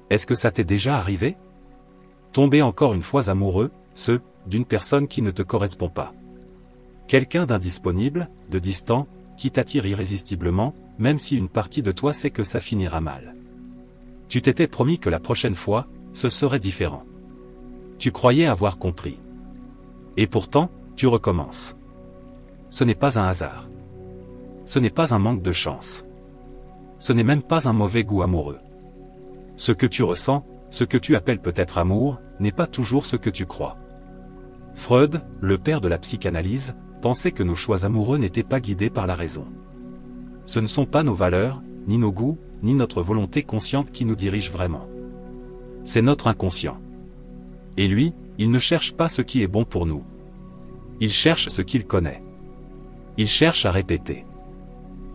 Est-ce que ça t'est déjà arrivé? Tomber encore une fois amoureux, d'une personne qui ne te correspond pas. Quelqu'un d'indisponible, de distant, qui t'attire irrésistiblement, même si une partie de toi sait que ça finira mal. Tu t'étais promis que la prochaine fois, ce serait différent. Tu croyais avoir compris. Et pourtant, tu recommences. Ce n'est pas un hasard. Ce n'est pas un manque de chance. Ce n'est même pas un mauvais goût amoureux. Ce que tu ressens, ce que tu appelles peut-être amour, n'est pas toujours ce que tu crois. Freud, le père de la psychanalyse, pensait que nos choix amoureux n'étaient pas guidés par la raison. Ce ne sont pas nos valeurs, ni nos goûts, ni notre volonté consciente qui nous dirigent vraiment. C'est notre inconscient. Et lui, il ne cherche pas ce qui est bon pour nous. Il cherche ce qu'il connaît. Il cherche à répéter.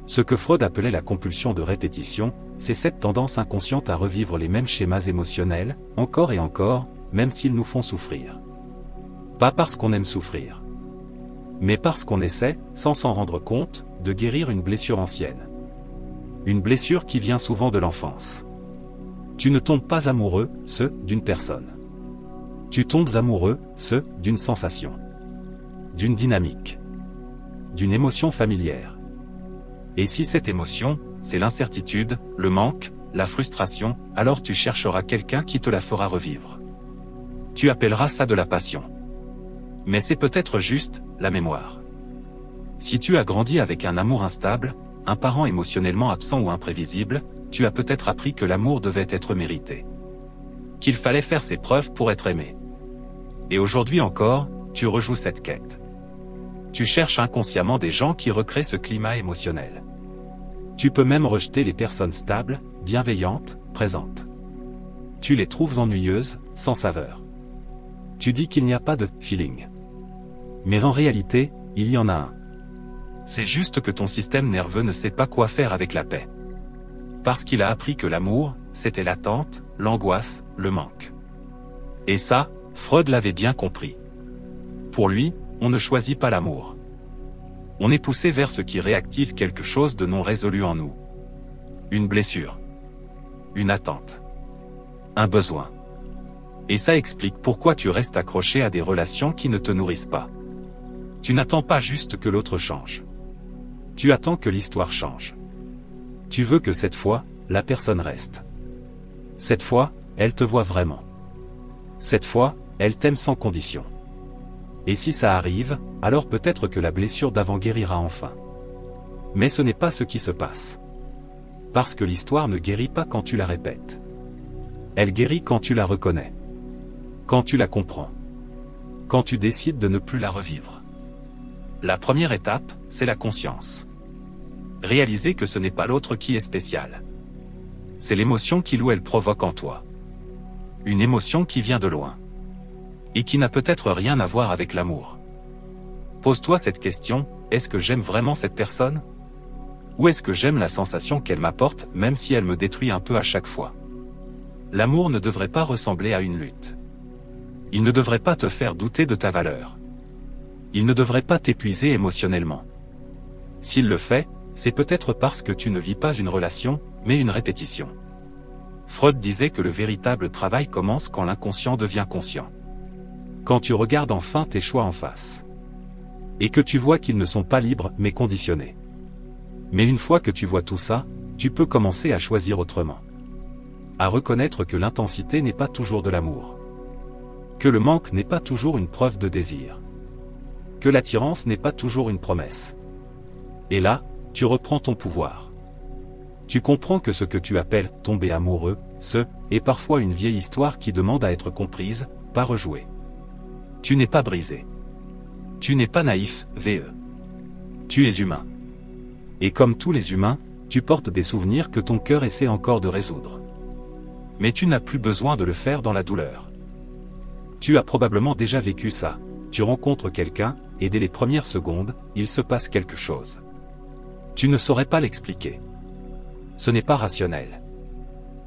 Ce que Freud appelait la compulsion de répétition, c'est cette tendance inconsciente à revivre les mêmes schémas émotionnels, encore et encore, même s'ils nous font souffrir. Pas parce qu'on aime souffrir, mais parce qu'on essaie, sans s'en rendre compte, de guérir une blessure ancienne. Une blessure qui vient souvent de l'enfance. Tu ne tombes pas amoureux, d'une personne. Tu tombes amoureux, d'une sensation. D'une dynamique. D'une émotion familière. Et si cette émotion, c'est l'incertitude, le manque, la frustration, alors tu chercheras quelqu'un qui te la fera revivre. Tu appelleras ça de la passion. Mais c'est peut-être juste la mémoire. Si tu as grandi avec un amour instable, un parent émotionnellement absent ou imprévisible, tu as peut-être appris que l'amour devait être mérité. Qu'il fallait faire ses preuves pour être aimé. Et aujourd'hui encore, tu rejoues cette quête. Tu cherches inconsciemment des gens qui recréent ce climat émotionnel. Tu peux même rejeter les personnes stables, bienveillantes, présentes. Tu les trouves ennuyeuses, sans saveur. Tu dis qu'il n'y a pas de « feeling ». Mais en réalité, il y en a un. C'est juste que ton système nerveux ne sait pas quoi faire avec la paix. Parce qu'il a appris que l'amour, c'était l'attente, l'angoisse, le manque. Et ça, Freud l'avait bien compris. Pour lui, on ne choisit pas l'amour. On est poussé vers ce qui réactive quelque chose de non résolu en nous. Une blessure. Une attente. Un besoin. Et ça explique pourquoi tu restes accroché à des relations qui ne te nourrissent pas. Tu n'attends pas juste que l'autre change. Tu attends que l'histoire change. Tu veux que cette fois, la personne reste. Cette fois, elle te voit vraiment. Cette fois, elle t'aime sans condition. Et si ça arrive, alors peut-être que la blessure d'avant guérira enfin. Mais ce n'est pas ce qui se passe. Parce que l'histoire ne guérit pas quand tu la répètes. Elle guérit quand tu la reconnais. Quand tu la comprends. Quand tu décides de ne plus la revivre. La première étape, c'est la conscience. Réaliser que ce n'est pas l'autre qui est spécial. C'est l'émotion qu'il ou elle provoque en toi. Une émotion qui vient de loin. Et qui n'a peut-être rien à voir avec l'amour. Pose-toi cette question, est-ce que j'aime vraiment cette personne? Ou est-ce que j'aime la sensation qu'elle m'apporte, même si elle me détruit un peu à chaque fois? L'amour ne devrait pas ressembler à une lutte. Il ne devrait pas te faire douter de ta valeur. Il ne devrait pas t'épuiser émotionnellement. S'il le fait, c'est peut-être parce que tu ne vis pas une relation, mais une répétition. Freud disait que le véritable travail commence quand l'inconscient devient conscient. Quand tu regardes enfin tes choix en face. Et que tu vois qu'ils ne sont pas libres mais conditionnés. Mais une fois que tu vois tout ça, tu peux commencer à choisir autrement. À reconnaître que l'intensité n'est pas toujours de l'amour. Que le manque n'est pas toujours une preuve de désir. Que l'attirance n'est pas toujours une promesse. Et là, tu reprends ton pouvoir. Tu comprends que ce que tu appelles « tomber amoureux », est parfois une vieille histoire qui demande à être comprise, pas rejouée. Tu n'es pas brisé. Tu n'es pas naïf, VE. Tu es humain. Et comme tous les humains, tu portes des souvenirs que ton cœur essaie encore de résoudre. Mais tu n'as plus besoin de le faire dans la douleur. Tu as probablement déjà vécu ça. Tu rencontres quelqu'un, et dès les premières secondes, il se passe quelque chose. Tu ne saurais pas l'expliquer. Ce n'est pas rationnel.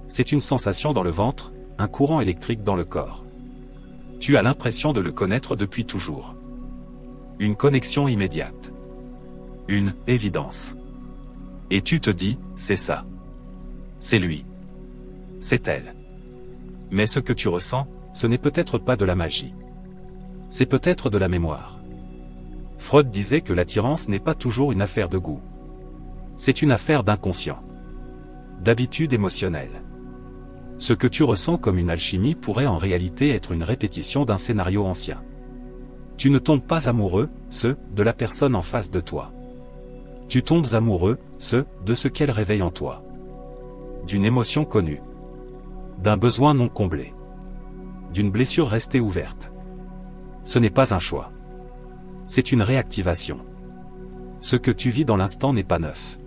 C'est une sensation dans le ventre, un courant électrique dans le corps. Tu as l'impression de le connaître depuis toujours. Une connexion immédiate. Une évidence. Et tu te dis, c'est ça. C'est lui. C'est elle. Mais ce que tu ressens, ce n'est peut-être pas de la magie. C'est peut-être de la mémoire. Freud disait que l'attirance n'est pas toujours une affaire de goût. C'est une affaire d'inconscient. D'habitude émotionnelle. Ce que tu ressens comme une alchimie pourrait en réalité être une répétition d'un scénario ancien. Tu ne tombes pas amoureux, de la personne en face de toi. Tu tombes amoureux, de ce qu'elle réveille en toi. D'une émotion connue. D'un besoin non comblé. D'une blessure restée ouverte. Ce n'est pas un choix. C'est une réactivation. Ce que tu vis dans l'instant n'est pas neuf.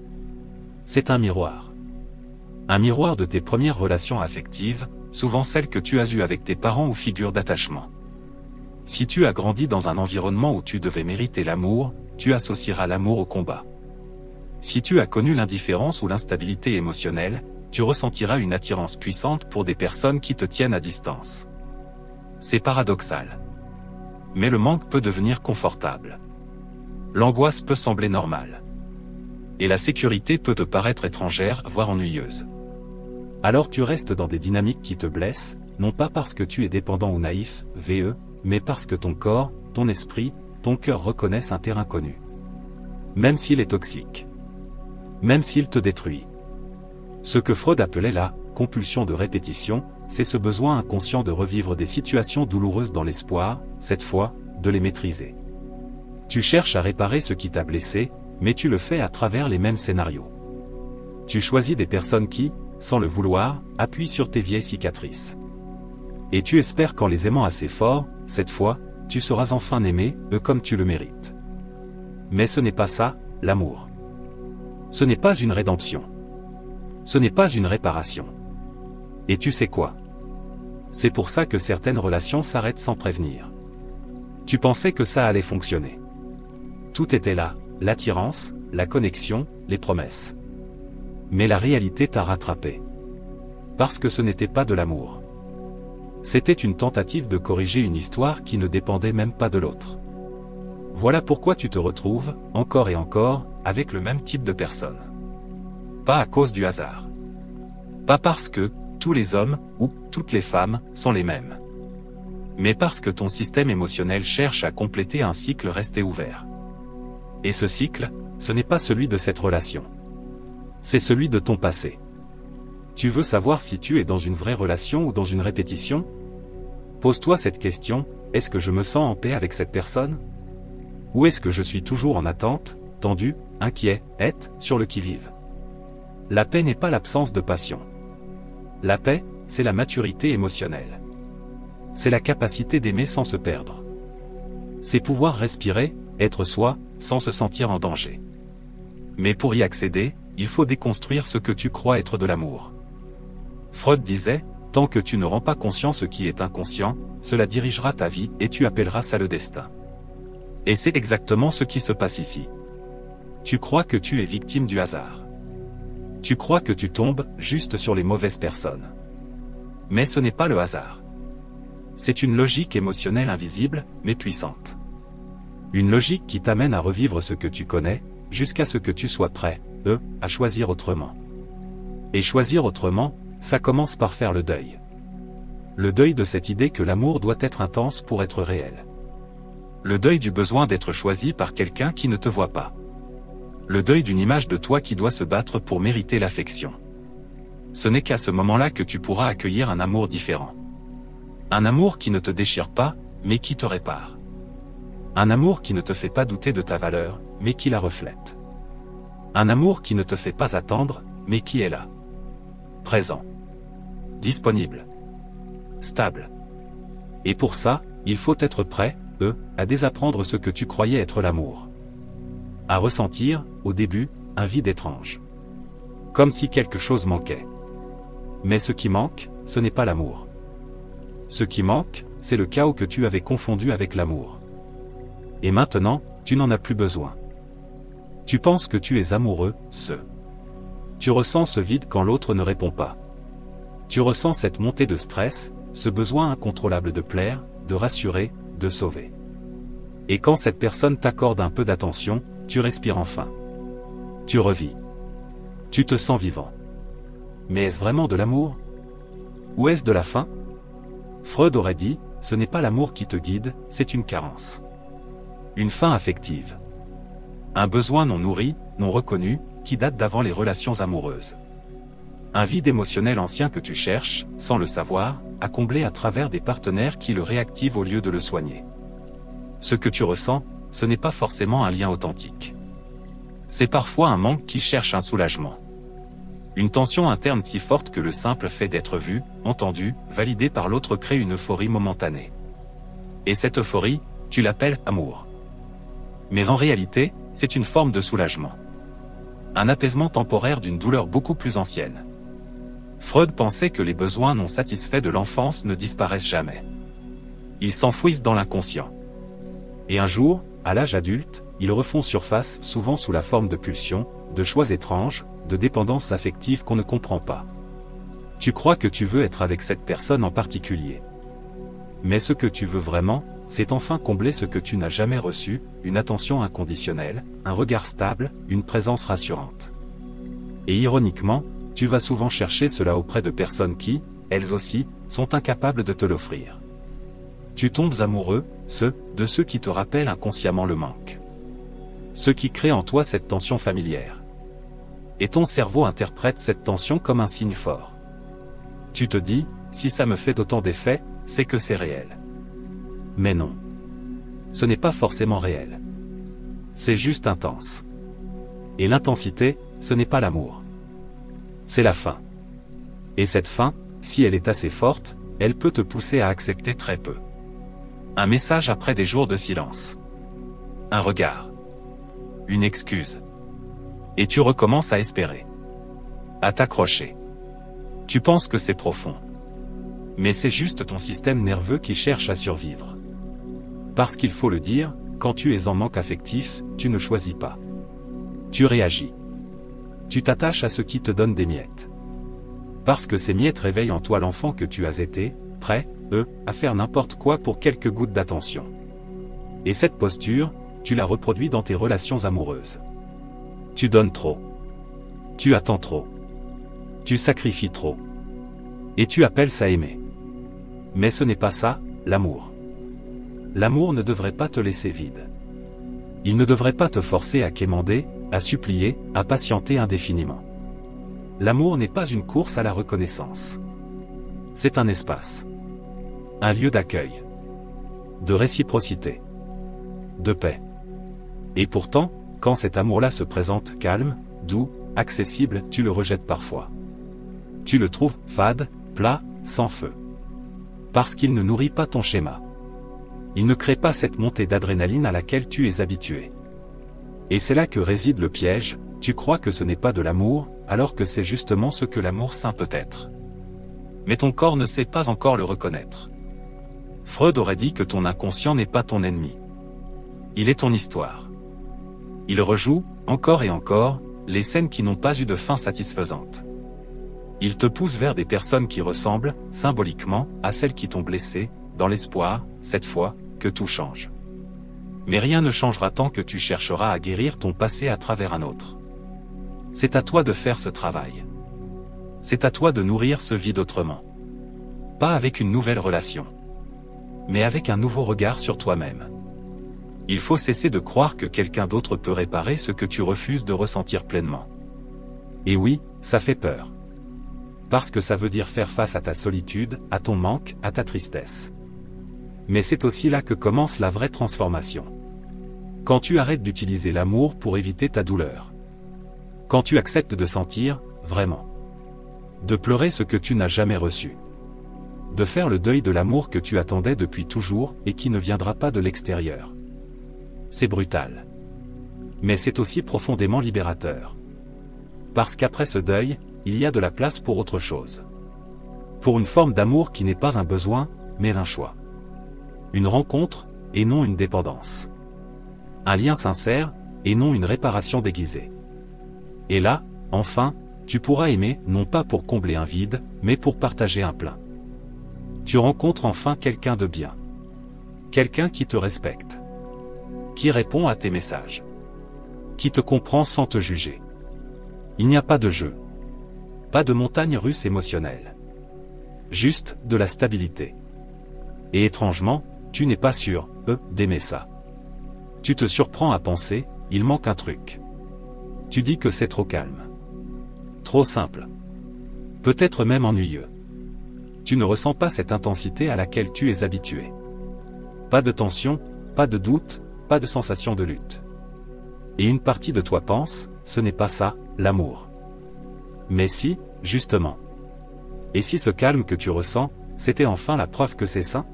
C'est un miroir. Un miroir de tes premières relations affectives, souvent celles que tu as eues avec tes parents ou figures d'attachement. Si tu as grandi dans un environnement où tu devais mériter l'amour, tu associeras l'amour au combat. Si tu as connu l'indifférence ou l'instabilité émotionnelle, tu ressentiras une attirance puissante pour des personnes qui te tiennent à distance. C'est paradoxal. Mais le manque peut devenir confortable. L'angoisse peut sembler normale. Et la sécurité peut te paraître étrangère, voire ennuyeuse. Alors tu restes dans des dynamiques qui te blessent, non pas parce que tu es dépendant ou naïf, mais parce que ton corps, ton esprit, ton cœur reconnaissent un terrain connu. Même s'il est toxique. Même s'il te détruit. Ce que Freud appelait la compulsion de répétition, c'est ce besoin inconscient de revivre des situations douloureuses dans l'espoir, cette fois, de les maîtriser. Tu cherches à réparer ce qui t'a blessé, mais tu le fais à travers les mêmes scénarios. Tu choisis des personnes qui, sans le vouloir, appuient sur tes vieilles cicatrices. Et tu espères qu'en les aimant assez fort, cette fois, tu sauras enfin aimer, comme tu le mérites. Mais ce n'est pas ça, l'amour. Ce n'est pas une rédemption. Ce n'est pas une réparation. Et tu sais quoi? C'est pour ça que certaines relations s'arrêtent sans prévenir. Tu pensais que ça allait fonctionner. Tout était là, l'attirance, la connexion, les promesses. Mais la réalité t'a rattrapé. Parce que ce n'était pas de l'amour. C'était une tentative de corriger une histoire qui ne dépendait même pas de l'autre. Voilà pourquoi tu te retrouves, encore et encore, avec le même type de personne. Pas à cause du hasard. Pas parce que, tous les hommes, ou toutes les femmes, sont les mêmes. Mais parce que ton système émotionnel cherche à compléter un cycle resté ouvert. Et ce cycle, ce n'est pas celui de cette relation. C'est celui de ton passé. Tu veux savoir si tu es dans une vraie relation ou dans une répétition? Pose-toi cette question, est-ce que je me sens en paix avec cette personne? Ou est-ce que je suis toujours en attente, tendu, inquiet, sur le qui-vive? La paix n'est pas l'absence de passion. La paix, c'est la maturité émotionnelle. C'est la capacité d'aimer sans se perdre. C'est pouvoir respirer, être soi, sans se sentir en danger. Mais pour y accéder, il faut déconstruire ce que tu crois être de l'amour. Freud disait, tant que tu ne rends pas conscient ce qui est inconscient, cela dirigera ta vie et tu appelleras ça le destin. Et c'est exactement ce qui se passe ici. Tu crois que tu es victime du hasard. Tu crois que tu tombes juste sur les mauvaises personnes. Mais ce n'est pas le hasard. C'est une logique émotionnelle invisible, mais puissante. Une logique qui t'amène à revivre ce que tu connais, jusqu'à ce que tu sois prêt, à choisir autrement. Et choisir autrement, ça commence par faire le deuil. Le deuil de cette idée que l'amour doit être intense pour être réel. Le deuil du besoin d'être choisi par quelqu'un qui ne te voit pas. Le deuil d'une image de toi qui doit se battre pour mériter l'affection. Ce n'est qu'à ce moment-là que tu pourras accueillir un amour différent. Un amour qui ne te déchire pas, mais qui te répare. Un amour qui ne te fait pas douter de ta valeur, mais qui la reflète. Un amour qui ne te fait pas attendre, mais qui est là. Présent. Disponible. Stable. Et pour ça, il faut être prêt, à désapprendre ce que tu croyais être l'amour. À ressentir, au début, un vide étrange. Comme si quelque chose manquait. Mais ce qui manque, ce n'est pas l'amour. Ce qui manque, c'est le chaos que tu avais confondu avec l'amour. Et maintenant, tu n'en as plus besoin. Tu penses que tu es amoureux, Tu ressens ce vide quand l'autre ne répond pas. Tu ressens cette montée de stress, ce besoin incontrôlable de plaire, de rassurer, de sauver. Et quand cette personne t'accorde un peu d'attention, tu respires enfin. Tu revis. Tu te sens vivant. Mais est-ce vraiment de l'amour? Ou est-ce de la faim? Freud aurait dit, ce n'est pas l'amour qui te guide, c'est une carence. Une faim affective. Un besoin non nourri, non reconnu, qui date d'avant les relations amoureuses. Un vide émotionnel ancien que tu cherches, sans le savoir, à combler à travers des partenaires qui le réactivent au lieu de le soigner. Ce que tu ressens, ce n'est pas forcément un lien authentique. C'est parfois un manque qui cherche un soulagement. Une tension interne si forte que le simple fait d'être vu, entendu, validé par l'autre crée une euphorie momentanée. Et cette euphorie, tu l'appelles amour. Mais en réalité, c'est une forme de soulagement. Un apaisement temporaire d'une douleur beaucoup plus ancienne. Freud pensait que les besoins non satisfaits de l'enfance ne disparaissent jamais. Ils s'enfouissent dans l'inconscient. Et un jour, à l'âge adulte, ils refont surface souvent sous la forme de pulsions, de choix étranges, de dépendances affectives qu'on ne comprend pas. Tu crois que tu veux être avec cette personne en particulier. Mais ce que tu veux vraiment, c'est enfin combler ce que tu n'as jamais reçu, une attention inconditionnelle, un regard stable, une présence rassurante. Et ironiquement, tu vas souvent chercher cela auprès de personnes qui, elles aussi, sont incapables de te l'offrir. Tu tombes amoureux, de ceux qui te rappellent inconsciemment le manque. Ceux qui créent en toi cette tension familière. Et ton cerveau interprète cette tension comme un signe fort. Tu te dis, si ça me fait d'autant d'effet, c'est que c'est réel. Mais non. Ce n'est pas forcément réel. C'est juste intense. Et l'intensité, ce n'est pas l'amour. C'est la faim. Et cette faim, si elle est assez forte, elle peut te pousser à accepter très peu. Un message après des jours de silence. Un regard. Une excuse. Et tu recommences à espérer. À t'accrocher. Tu penses que c'est profond. Mais c'est juste ton système nerveux qui cherche à survivre. Parce qu'il faut le dire, quand tu es en manque affectif, tu ne choisis pas. Tu réagis. Tu t'attaches à ce qui te donne des miettes. Parce que ces miettes réveillent en toi l'enfant que tu as été, prêt, à faire n'importe quoi pour quelques gouttes d'attention. Et cette posture, tu la reproduis dans tes relations amoureuses. Tu donnes trop. Tu attends trop. Tu sacrifies trop. Et tu appelles ça aimer. Mais ce n'est pas ça, l'amour. L'amour ne devrait pas te laisser vide. Il ne devrait pas te forcer à quémander, à supplier, à patienter indéfiniment. L'amour n'est pas une course à la reconnaissance. C'est un espace. Un lieu d'accueil. De réciprocité. De paix. Et pourtant, quand cet amour-là se présente calme, doux, accessible, tu le rejettes parfois. Tu le trouves fade, plat, sans feu. Parce qu'il ne nourrit pas ton schéma. Il ne crée pas cette montée d'adrénaline à laquelle tu es habitué. Et c'est là que réside le piège, tu crois que ce n'est pas de l'amour, alors que c'est justement ce que l'amour sain peut être. Mais ton corps ne sait pas encore le reconnaître. Freud aurait dit que ton inconscient n'est pas ton ennemi. Il est ton histoire. Il rejoue, encore et encore, les scènes qui n'ont pas eu de fin satisfaisante. Il te pousse vers des personnes qui ressemblent, symboliquement, à celles qui t'ont blessé, dans l'espoir, cette fois, que tout change. Mais rien ne changera tant que tu chercheras à guérir ton passé à travers un autre. C'est à toi de faire ce travail. C'est à toi de nourrir ce vide autrement. Pas avec une nouvelle relation. Mais avec un nouveau regard sur toi-même. Il faut cesser de croire que quelqu'un d'autre peut réparer ce que tu refuses de ressentir pleinement. Et oui, ça fait peur. Parce que ça veut dire faire face à ta solitude, à ton manque, à ta tristesse. Mais c'est aussi là que commence la vraie transformation. Quand tu arrêtes d'utiliser l'amour pour éviter ta douleur. Quand tu acceptes de sentir, vraiment. De pleurer ce que tu n'as jamais reçu. De faire le deuil de l'amour que tu attendais depuis toujours et qui ne viendra pas de l'extérieur. C'est brutal. Mais c'est aussi profondément libérateur. Parce qu'après ce deuil, il y a de la place pour autre chose. Pour une forme d'amour qui n'est pas un besoin, mais un choix. Une rencontre, et non une dépendance. Un lien sincère, et non une réparation déguisée. Et là, enfin, tu pourras aimer, non pas pour combler un vide, mais pour partager un plein. Tu rencontres enfin quelqu'un de bien. Quelqu'un qui te respecte. Qui répond à tes messages. Qui te comprend sans te juger. Il n'y a pas de jeu. Pas de montagne russe émotionnelle. Juste de la stabilité. Et étrangement, tu n'es pas sûr, d'aimer ça. Tu te surprends à penser, il manque un truc. Tu dis que c'est trop calme. Trop simple. Peut-être même ennuyeux. Tu ne ressens pas cette intensité à laquelle tu es habitué. Pas de tension, pas de doute, pas de sensation de lutte. Et une partie de toi pense, ce n'est pas ça, l'amour. Mais si, justement. Et si ce calme que tu ressens, c'était enfin la preuve que c'est sain?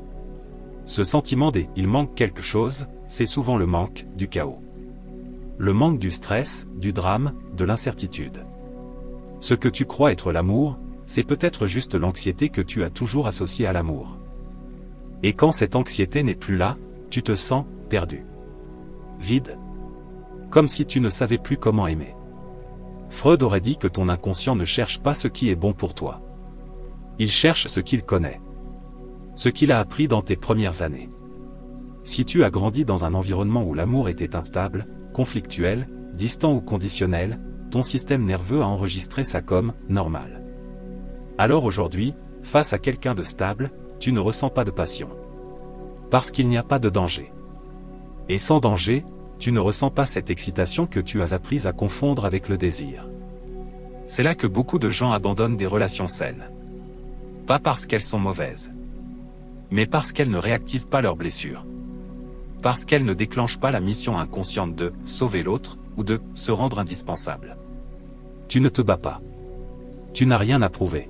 Ce sentiment il manque quelque chose, c'est souvent le manque du chaos. Le manque du stress, du drame, de l'incertitude. Ce que tu crois être l'amour, c'est peut-être juste l'anxiété que tu as toujours associée à l'amour. Et quand cette anxiété n'est plus là, tu te sens perdu. Vide. Comme si tu ne savais plus comment aimer. Freud aurait dit que ton inconscient ne cherche pas ce qui est bon pour toi. Il cherche ce qu'il connaît. Ce qu'il a appris dans tes premières années. Si tu as grandi dans un environnement où l'amour était instable, conflictuel, distant ou conditionnel, ton système nerveux a enregistré ça comme « normal ». Alors aujourd'hui, face à quelqu'un de stable, tu ne ressens pas de passion. Parce qu'il n'y a pas de danger. Et sans danger, tu ne ressens pas cette excitation que tu as apprise à confondre avec le désir. C'est là que beaucoup de gens abandonnent des relations saines. Pas parce qu'elles sont mauvaises. Mais parce qu'elles ne réactivent pas leurs blessures. Parce qu'elles ne déclenchent pas la mission inconsciente de « sauver l'autre » ou de « se rendre indispensable ». Tu ne te bats pas. Tu n'as rien à prouver.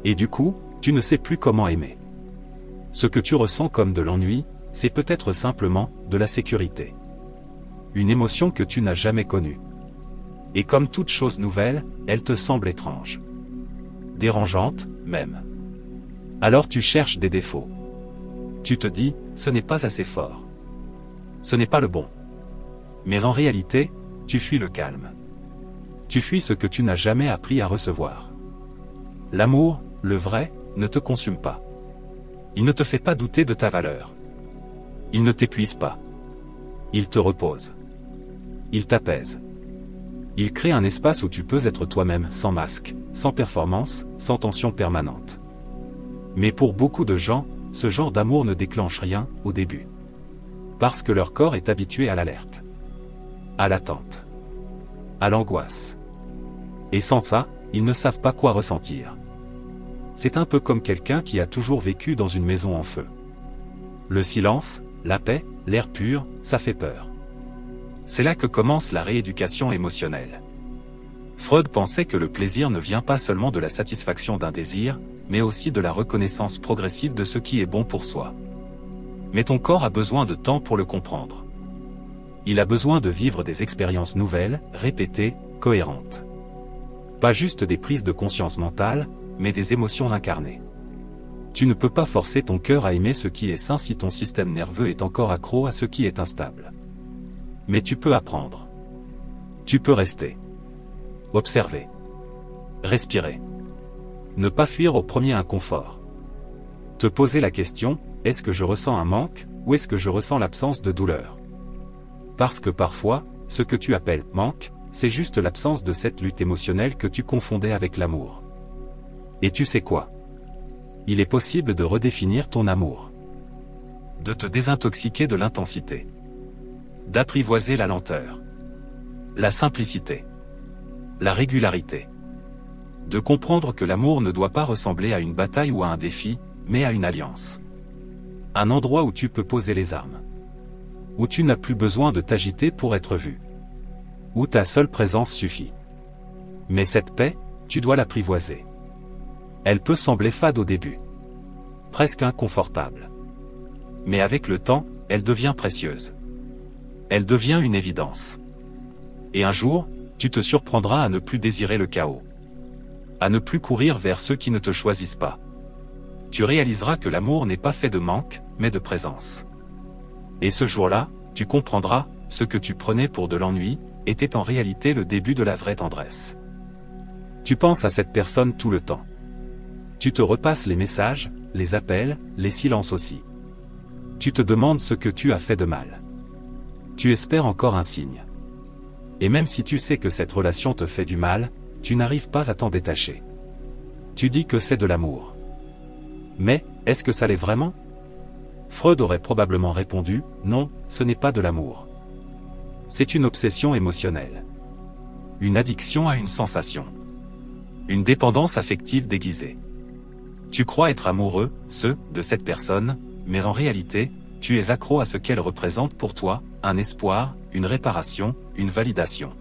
Et du coup, tu ne sais plus comment aimer. Ce que tu ressens comme de l'ennui, c'est peut-être simplement de la sécurité. Une émotion que tu n'as jamais connue. Et comme toute chose nouvelle, elle te semble étrange. Dérangeante, même. Alors tu cherches des défauts. Tu te dis, ce n'est pas assez fort. Ce n'est pas le bon. Mais en réalité, tu fuis le calme. Tu fuis ce que tu n'as jamais appris à recevoir. L'amour, le vrai, ne te consume pas. Il ne te fait pas douter de ta valeur. Il ne t'épuise pas. Il te repose. Il t'apaise. Il crée un espace où tu peux être toi-même sans masque, sans performance, sans tension permanente. Mais pour beaucoup de gens, ce genre d'amour ne déclenche rien au début. Parce que leur corps est habitué à l'alerte. À l'attente. À l'angoisse. Et sans ça, ils ne savent pas quoi ressentir. C'est un peu comme quelqu'un qui a toujours vécu dans une maison en feu. Le silence, la paix, l'air pur, ça fait peur. C'est là que commence la rééducation émotionnelle. Freud pensait que le plaisir ne vient pas seulement de la satisfaction d'un désir, mais aussi de la reconnaissance progressive de ce qui est bon pour soi. Mais ton corps a besoin de temps pour le comprendre. Il a besoin de vivre des expériences nouvelles, répétées, cohérentes. Pas juste des prises de conscience mentale, mais des émotions incarnées. Tu ne peux pas forcer ton cœur à aimer ce qui est sain si ton système nerveux est encore accro à ce qui est instable. Mais tu peux apprendre. Tu peux rester. Observer. Respirer. Ne pas fuir au premier inconfort. Te poser la question, est-ce que je ressens un manque, ou est-ce que je ressens l'absence de douleur? Parce que parfois, ce que tu appelles « manque », c'est juste l'absence de cette lutte émotionnelle que tu confondais avec l'amour. Et tu sais quoi? Il est possible de redéfinir ton amour. De te désintoxiquer de l'intensité. D'apprivoiser la lenteur. La simplicité. La régularité. De comprendre que l'amour ne doit pas ressembler à une bataille ou à un défi, mais à une alliance. Un endroit où tu peux poser les armes. Où tu n'as plus besoin de t'agiter pour être vu. Où ta seule présence suffit. Mais cette paix, tu dois l'apprivoiser. Elle peut sembler fade au début. Presque inconfortable. Mais avec le temps, elle devient précieuse. Elle devient une évidence. Et un jour, tu te surprendras à ne plus désirer le chaos. À ne plus courir vers ceux qui ne te choisissent pas. Tu réaliseras que l'amour n'est pas fait de manque, mais de présence. Et ce jour-là, tu comprendras, ce que tu prenais pour de l'ennui, était en réalité le début de la vraie tendresse. Tu penses à cette personne tout le temps. Tu te repasses les messages, les appels, les silences aussi. Tu te demandes ce que tu as fait de mal. Tu espères encore un signe. Et même si tu sais que cette relation te fait du mal, tu n'arrives pas à t'en détacher. Tu dis que c'est de l'amour. Mais, est-ce que ça l'est vraiment? Freud aurait probablement répondu, non, ce n'est pas de l'amour. C'est une obsession émotionnelle. Une addiction à une sensation. Une dépendance affective déguisée. Tu crois être amoureux, de cette personne, mais en réalité, tu es accro à ce qu'elle représente pour toi, un espoir, une réparation, une validation.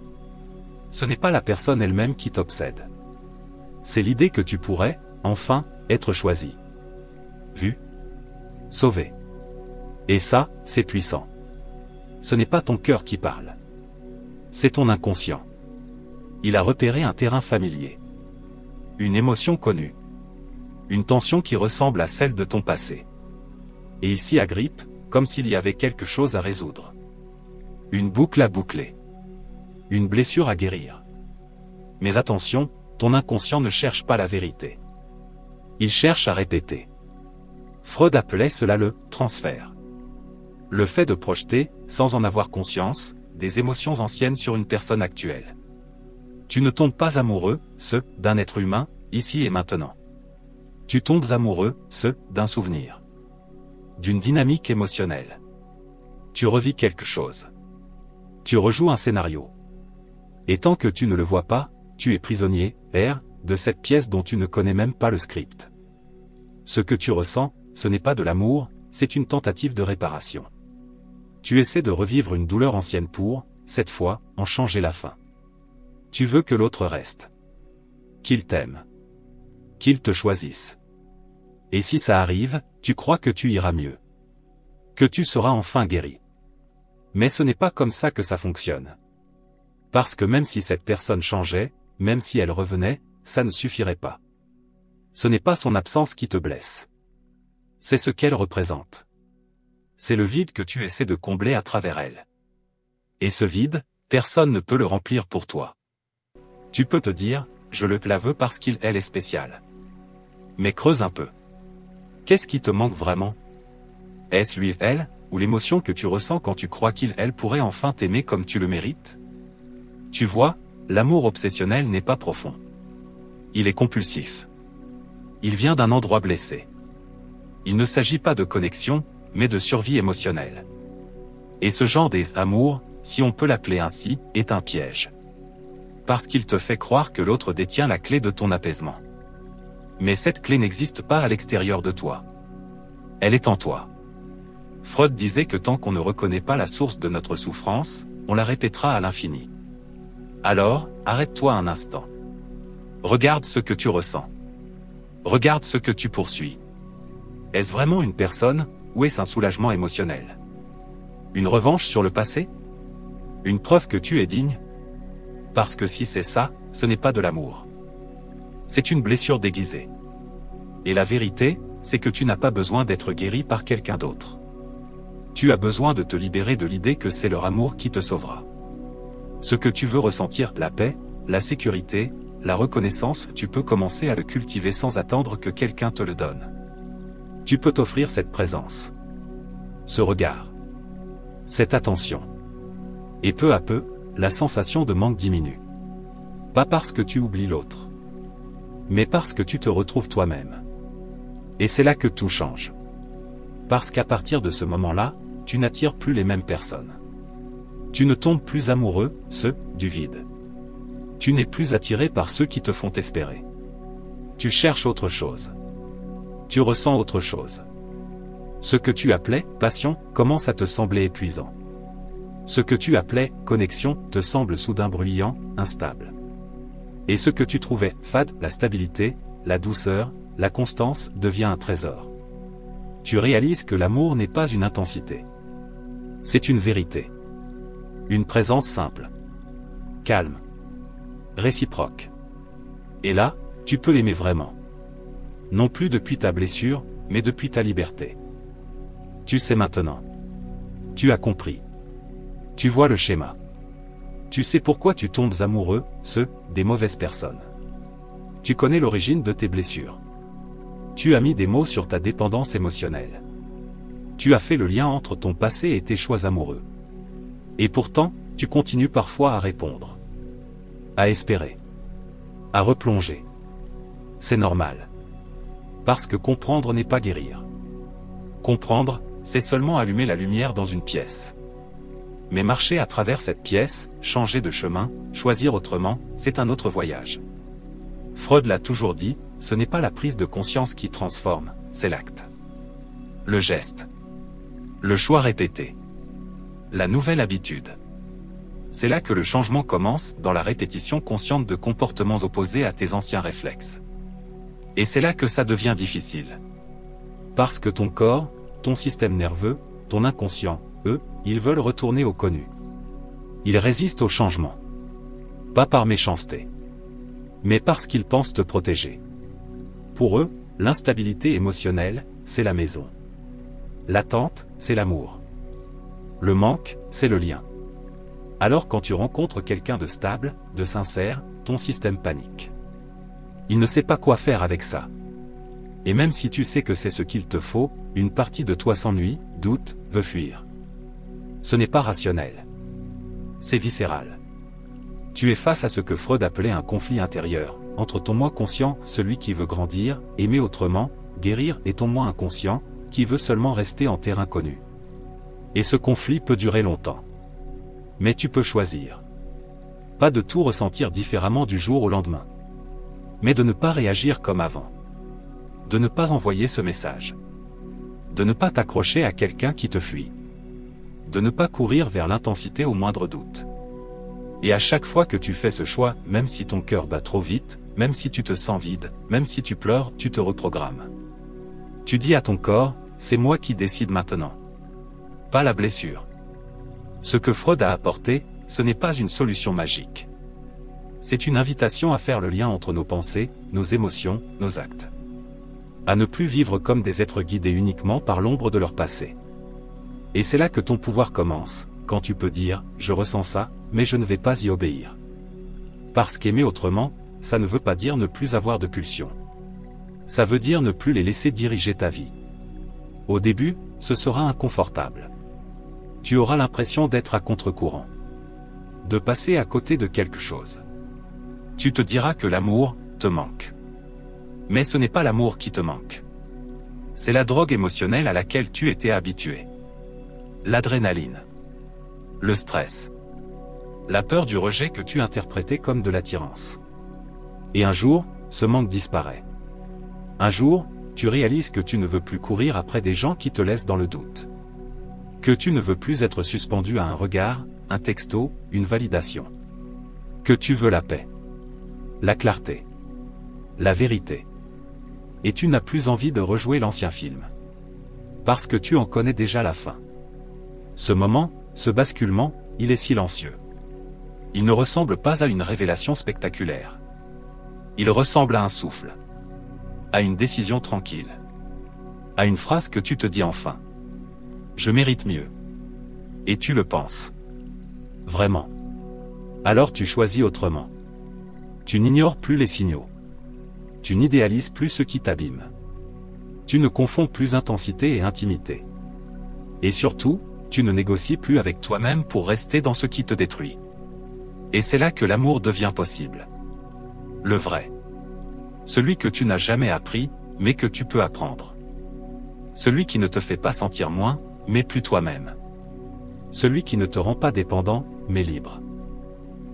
Ce n'est pas la personne elle-même qui t'obsède. C'est l'idée que tu pourrais, enfin, être choisi. Vu. Sauvé. Et ça, c'est puissant. Ce n'est pas ton cœur qui parle. C'est ton inconscient. Il a repéré un terrain familier. Une émotion connue. Une tension qui ressemble à celle de ton passé. Et il s'y agrippe, comme s'il y avait quelque chose à résoudre. Une boucle à boucler. Une blessure à guérir. Mais attention, ton inconscient ne cherche pas la vérité. Il cherche à répéter. Freud appelait cela le « transfert ». Le fait de projeter, sans en avoir conscience, des émotions anciennes sur une personne actuelle. Tu ne tombes pas amoureux, d'un être humain, ici et maintenant. Tu tombes amoureux, d'un souvenir. D'une dynamique émotionnelle. Tu revis quelque chose. Tu rejoues un scénario. Et tant que tu ne le vois pas, tu es prisonnier, de cette pièce dont tu ne connais même pas le script. Ce que tu ressens, ce n'est pas de l'amour, c'est une tentative de réparation. Tu essaies de revivre une douleur ancienne pour, cette fois, en changer la fin. Tu veux que l'autre reste. Qu'il t'aime. Qu'il te choisisse. Et si ça arrive, tu crois que tu iras mieux. Que tu seras enfin guéri. Mais ce n'est pas comme ça que ça fonctionne. Parce que même si cette personne changeait, même si elle revenait, ça ne suffirait pas. Ce n'est pas son absence qui te blesse. C'est ce qu'elle représente. C'est le vide que tu essaies de combler à travers elle. Et ce vide, personne ne peut le remplir pour toi. Tu peux te dire, je la veux parce qu'elle est spéciale. Mais creuse un peu. Qu'est-ce qui te manque vraiment? Est-ce lui, elle, ou l'émotion que tu ressens quand tu crois elle pourrait enfin t'aimer comme tu le mérites? Tu vois, l'amour obsessionnel n'est pas profond. Il est compulsif. Il vient d'un endroit blessé. Il ne s'agit pas de connexion, mais de survie émotionnelle. Et ce genre d'amour, si on peut l'appeler ainsi, est un piège. Parce qu'il te fait croire que l'autre détient la clé de ton apaisement. Mais cette clé n'existe pas à l'extérieur de toi. Elle est en toi. Freud disait que tant qu'on ne reconnaît pas la source de notre souffrance, on la répétera à l'infini. Alors, arrête-toi un instant. Regarde ce que tu ressens. Regarde ce que tu poursuis. Est-ce vraiment une personne, ou est-ce un soulagement émotionnel? Une revanche sur le passé? Une preuve que tu es digne? Parce que si c'est ça, ce n'est pas de l'amour. C'est une blessure déguisée. Et la vérité, c'est que tu n'as pas besoin d'être guéri par quelqu'un d'autre. Tu as besoin de te libérer de l'idée que c'est leur amour qui te sauvera. Ce que tu veux ressentir, la paix, la sécurité, la reconnaissance, tu peux commencer à le cultiver sans attendre que quelqu'un te le donne. Tu peux t'offrir cette présence. Ce regard. Cette attention. Et peu à peu, la sensation de manque diminue. Pas parce que tu oublies l'autre. Mais parce que tu te retrouves toi-même. Et c'est là que tout change. Parce qu'à partir de ce moment-là, tu n'attires plus les mêmes personnes. Tu ne tombes plus amoureux, du vide. Tu n'es plus attiré par ceux qui te font espérer. Tu cherches autre chose. Tu ressens autre chose. Ce que tu appelais passion commence à te sembler épuisant. Ce que tu appelais connexion te semble soudain bruyant, instable. Et ce que tu trouvais fade, la stabilité, la douceur, la constance devient un trésor. Tu réalises que l'amour n'est pas une intensité. C'est une vérité. Une présence simple. Calme. Réciproque. Et là, tu peux l'aimer vraiment. Non plus depuis ta blessure, mais depuis ta liberté. Tu sais maintenant. Tu as compris. Tu vois le schéma. Tu sais pourquoi tu tombes amoureux, des mauvaises personnes. Tu connais l'origine de tes blessures. Tu as mis des mots sur ta dépendance émotionnelle. Tu as fait le lien entre ton passé et tes choix amoureux. Et pourtant, tu continues parfois à répondre. À espérer. À replonger. C'est normal. Parce que comprendre n'est pas guérir. Comprendre, c'est seulement allumer la lumière dans une pièce. Mais marcher à travers cette pièce, changer de chemin, choisir autrement, c'est un autre voyage. Freud l'a toujours dit, ce n'est pas la prise de conscience qui transforme, c'est l'acte. Le geste. Le choix répété. La nouvelle habitude. C'est là que le changement commence, dans la répétition consciente de comportements opposés à tes anciens réflexes. Et c'est là que ça devient difficile. Parce que ton corps, ton système nerveux, ton inconscient, eux, ils veulent retourner au connu. Ils résistent au changement. Pas par méchanceté. Mais parce qu'ils pensent te protéger. Pour eux, l'instabilité émotionnelle, c'est la maison. L'attente, c'est l'amour. Le manque, c'est le lien. Alors quand tu rencontres quelqu'un de stable, de sincère, ton système panique. Il ne sait pas quoi faire avec ça. Et même si tu sais que c'est ce qu'il te faut, une partie de toi s'ennuie, doute, veut fuir. Ce n'est pas rationnel. C'est viscéral. Tu es face à ce que Freud appelait un conflit intérieur, entre ton moi conscient, celui qui veut grandir, aimer autrement, guérir, et ton moi inconscient, qui veut seulement rester en terrain connu. Et ce conflit peut durer longtemps. Mais tu peux choisir. Pas de tout ressentir différemment du jour au lendemain. Mais de ne pas réagir comme avant. De ne pas envoyer ce message. De ne pas t'accrocher à quelqu'un qui te fuit. De ne pas courir vers l'intensité au moindre doute. Et à chaque fois que tu fais ce choix, même si ton cœur bat trop vite, même si tu te sens vide, même si tu pleures, tu te reprogrammes. Tu dis à ton corps, c'est moi qui décide maintenant. Pas la blessure. Ce que Freud a apporté, ce n'est pas une solution magique. C'est une invitation à faire le lien entre nos pensées, nos émotions, nos actes. À ne plus vivre comme des êtres guidés uniquement par l'ombre de leur passé. Et c'est là que ton pouvoir commence, quand tu peux dire, je ressens ça, mais je ne vais pas y obéir. Parce qu'aimer autrement, ça ne veut pas dire ne plus avoir de pulsions. Ça veut dire ne plus les laisser diriger ta vie. Au début, ce sera inconfortable. Tu auras l'impression d'être à contre-courant. De passer à côté de quelque chose. Tu te diras que l'amour te manque. Mais ce n'est pas l'amour qui te manque. C'est la drogue émotionnelle à laquelle tu étais habitué. L'adrénaline. Le stress. La peur du rejet que tu interprétais comme de l'attirance. Et un jour, ce manque disparaît. Un jour, tu réalises que tu ne veux plus courir après des gens qui te laissent dans le doute. Que tu ne veux plus être suspendu à un regard, un texto, une validation. Que tu veux la paix. La clarté. La vérité. Et tu n'as plus envie de rejouer l'ancien film. Parce que tu en connais déjà la fin. Ce moment, ce basculement, il est silencieux. Il ne ressemble pas à une révélation spectaculaire. Il ressemble à un souffle. À une décision tranquille. À une phrase que tu te dis enfin. Je mérite mieux. Et tu le penses. Vraiment. Alors tu choisis autrement. Tu n'ignores plus les signaux. Tu n'idéalises plus ce qui t'abîme. Tu ne confonds plus intensité et intimité. Et surtout, tu ne négocies plus avec toi-même pour rester dans ce qui te détruit. Et c'est là que l'amour devient possible. Le vrai. Celui que tu n'as jamais appris, mais que tu peux apprendre. Celui qui ne te fait pas sentir moins, mais plus toi-même. Celui qui ne te rend pas dépendant, mais libre.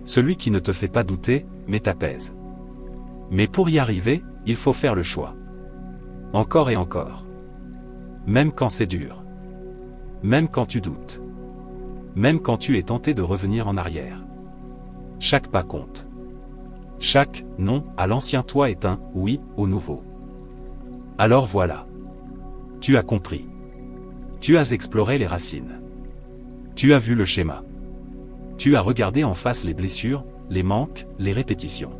Celui qui ne te fait pas douter, mais t'apaise. Mais pour y arriver, il faut faire le choix. Encore et encore. Même quand c'est dur. Même quand tu doutes. Même quand tu es tenté de revenir en arrière. Chaque pas compte. Chaque non à l'ancien toi est un oui au nouveau. Alors voilà. Tu as compris. Tu as exploré les racines. Tu as vu le schéma. Tu as regardé en face les blessures, les manques, les répétitions.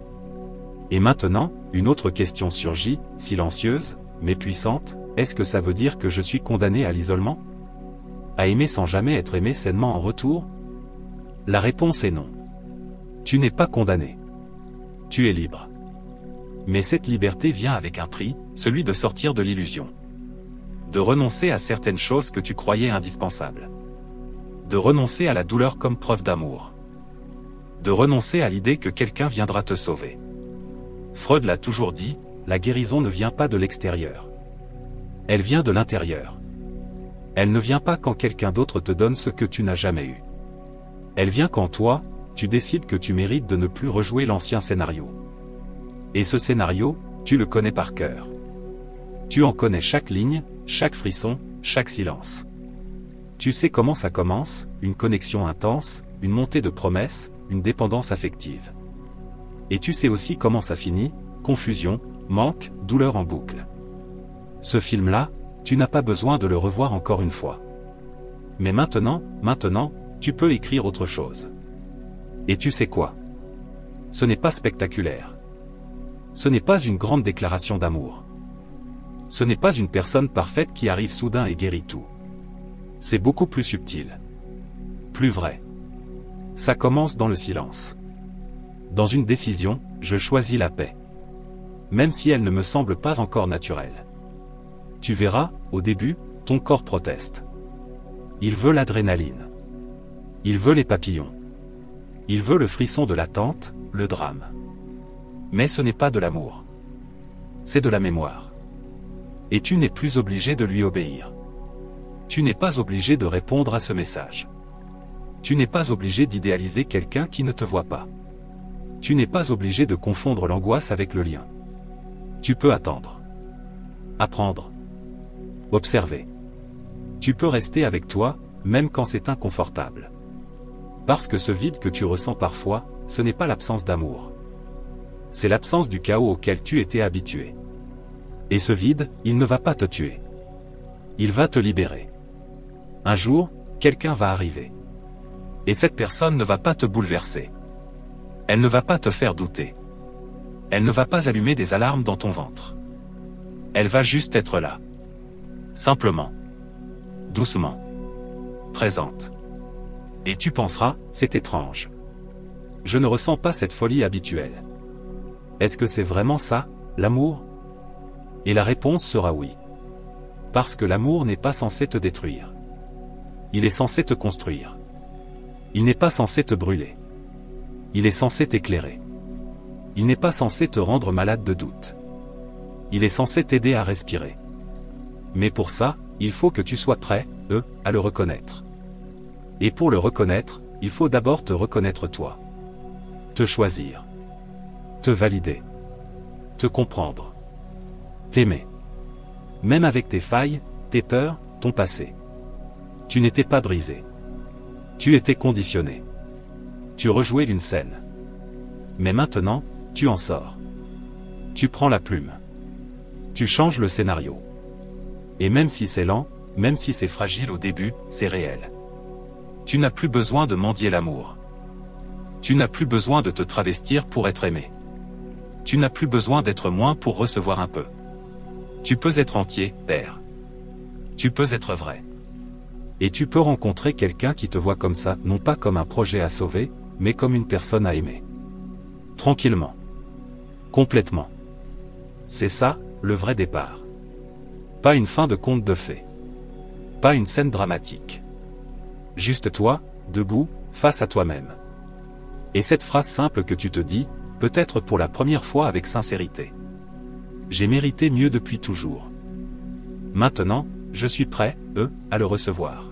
Et maintenant, une autre question surgit, silencieuse, mais puissante, est-ce que ça veut dire que je suis condamné à l'isolement ? À aimer sans jamais être aimé sainement en retour ? La réponse est non. Tu n'es pas condamné. Tu es libre. Mais cette liberté vient avec un prix, celui de sortir de l'illusion. De renoncer à certaines choses que tu croyais indispensables. De renoncer à la douleur comme preuve d'amour. De renoncer à l'idée que quelqu'un viendra te sauver. Freud l'a toujours dit, la guérison ne vient pas de l'extérieur. Elle vient de l'intérieur. Elle ne vient pas quand quelqu'un d'autre te donne ce que tu n'as jamais eu. Elle vient quand toi, tu décides que tu mérites de ne plus rejouer l'ancien scénario. Et ce scénario, tu le connais par cœur. Tu en connais chaque ligne, chaque frisson, chaque silence. Tu sais comment ça commence, une connexion intense, une montée de promesses, une dépendance affective. Et tu sais aussi comment ça finit, confusion, manque, douleur en boucle. Ce film-là, tu n'as pas besoin de le revoir encore une fois. Mais maintenant, tu peux écrire autre chose. Et tu sais quoi? Ce n'est pas spectaculaire. Ce n'est pas une grande déclaration d'amour. Ce n'est pas une personne parfaite qui arrive soudain et guérit tout. C'est beaucoup plus subtil. Plus vrai. Ça commence dans le silence. Dans une décision, je choisis la paix. Même si elle ne me semble pas encore naturelle. Tu verras, au début, ton corps proteste. Il veut l'adrénaline. Il veut les papillons. Il veut le frisson de l'attente, le drame. Mais ce n'est pas de l'amour. C'est de la mémoire. Et tu n'es plus obligé de lui obéir. Tu n'es pas obligé de répondre à ce message. Tu n'es pas obligé d'idéaliser quelqu'un qui ne te voit pas. Tu n'es pas obligé de confondre l'angoisse avec le lien. Tu peux attendre. Apprendre. Observer. Tu peux rester avec toi, même quand c'est inconfortable. Parce que ce vide que tu ressens parfois, ce n'est pas l'absence d'amour. C'est l'absence du chaos auquel tu étais habitué. Et ce vide, il ne va pas te tuer. Il va te libérer. Un jour, quelqu'un va arriver. Et cette personne ne va pas te bouleverser. Elle ne va pas te faire douter. Elle ne va pas allumer des alarmes dans ton ventre. Elle va juste être là. Simplement. Doucement. Présente. Et tu penseras, c'est étrange. Je ne ressens pas cette folie habituelle. Est-ce que c'est vraiment ça, l'amour? Et la réponse sera oui. Parce que l'amour n'est pas censé te détruire. Il est censé te construire. Il n'est pas censé te brûler. Il est censé t'éclairer. Il n'est pas censé te rendre malade de doute. Il est censé t'aider à respirer. Mais pour ça, il faut que tu sois prêt, à le reconnaître. Et pour le reconnaître, il faut d'abord te reconnaître toi. Te choisir. Te valider. Te comprendre. T'aimer. Même avec tes failles, tes peurs, ton passé. Tu n'étais pas brisé. Tu étais conditionné. Tu rejouais une scène. Mais maintenant, tu en sors. Tu prends la plume. Tu changes le scénario. Et même si c'est lent, même si c'est fragile au début, c'est réel. Tu n'as plus besoin de mendier l'amour. Tu n'as plus besoin de te travestir pour être aimé. Tu n'as plus besoin d'être moins pour recevoir un peu. Tu peux être entier, père. Tu peux être vrai. Et tu peux rencontrer quelqu'un qui te voit comme ça, non pas comme un projet à sauver, mais comme une personne à aimer. Tranquillement. Complètement. C'est ça, le vrai départ. Pas une fin de conte de fées. Pas une scène dramatique. Juste toi, debout, face à toi-même. Et cette phrase simple que tu te dis, peut-être pour la première fois avec sincérité. J'ai mérité mieux depuis toujours. Maintenant, je suis prêt, à le recevoir.